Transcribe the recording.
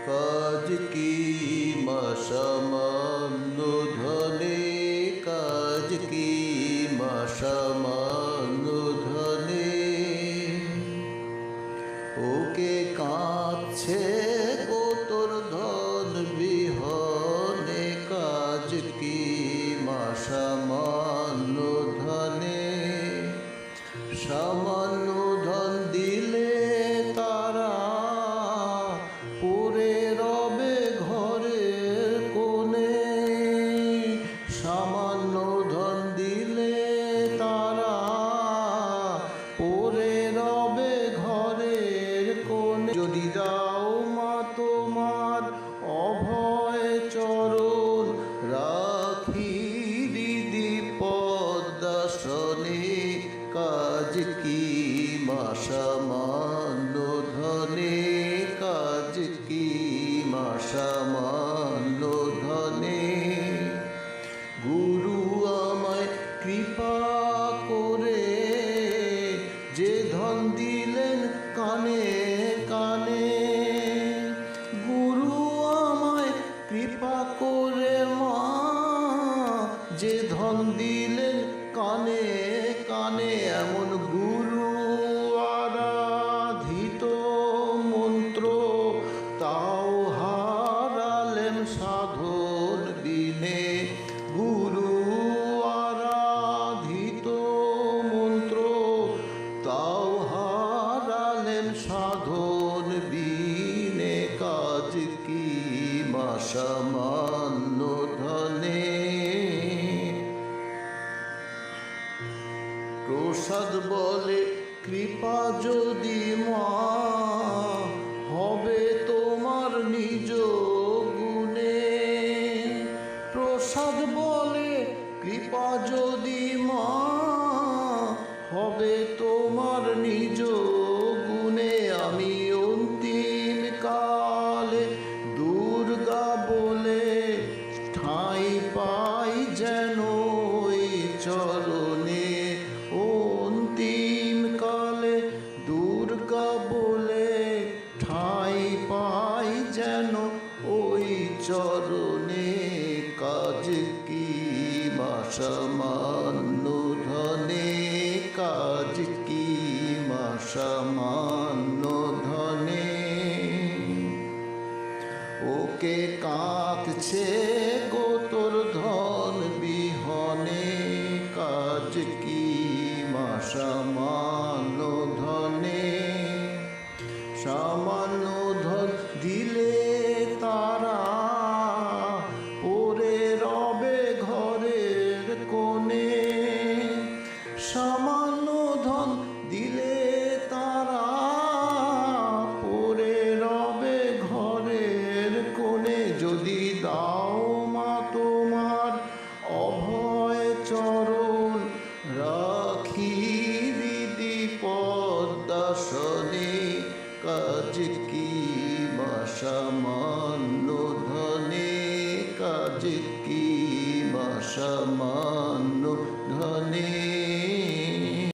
কাজ কি মা সামান্য ধনে, কাজ কি মা সামান্য ধনে। ওকে কাঁদছে গো তোর ধন বিহনে, কাজ কি মা সামান্য ধনে। সামান্য ধন দিলে তারা পড়ে রবে ঘরের কোণে। সামান্য ধন দিলে তারা পড়ে রবে ঘরের কোণে। যদি দাও মা তোমার অভয় চরণ, রাখি হৃদি পদ্মাসনে। কাজ কি মা সামান্য ধনে, কাজ কি মা সামান্য ধনে। গুরু আমায় কৃপা করে যে ধন দিলেন কানে কানে। গুরু আমায় কৃপা করে মা যে ধন দিলেন কানে কানে। এমন গুরু আরাধিত মন্ত্র তাও হারালেন সাধন বিনে। গুরু আরাধিত মন্ত্র তাও হারালেন সাধন বিনে। কাজ কি মা সামান্য ধনে। প্রসাদ বলে কৃপা যদি মা হবে তোমার নিজ গুণে। প্রসাদ বলে কৃপা যদি মা হবে তোমার নিজ গুণে। আমি অন্তিম কালে দুর্গা বলে ঠাঁই পাই যেন ওই চরণে। অন্তিম কালে দুর্গা বলে ঠাঁই পাই যেন ওই চরণে। কাজ কি মা সামান্য ধনে, কাজ কি মা সামান্য ধনে। ওকে কাঁদছে গো তোর ধন বিহনে, কাজ কি মা সামান্য ধনে। সামান্য ধন দিলে তারা পড়ে রবে ঘরের কোণে। সামান্য ধন দিলে তারা পড়ে রবে ঘরের কোণে। যদি দাও মা তোমার অভয় চরণ, রাখি হৃদি পদ্মাসনে। কাজ কি মা সামান্য ধনে, কাজ কি মা সামান্য ধনে।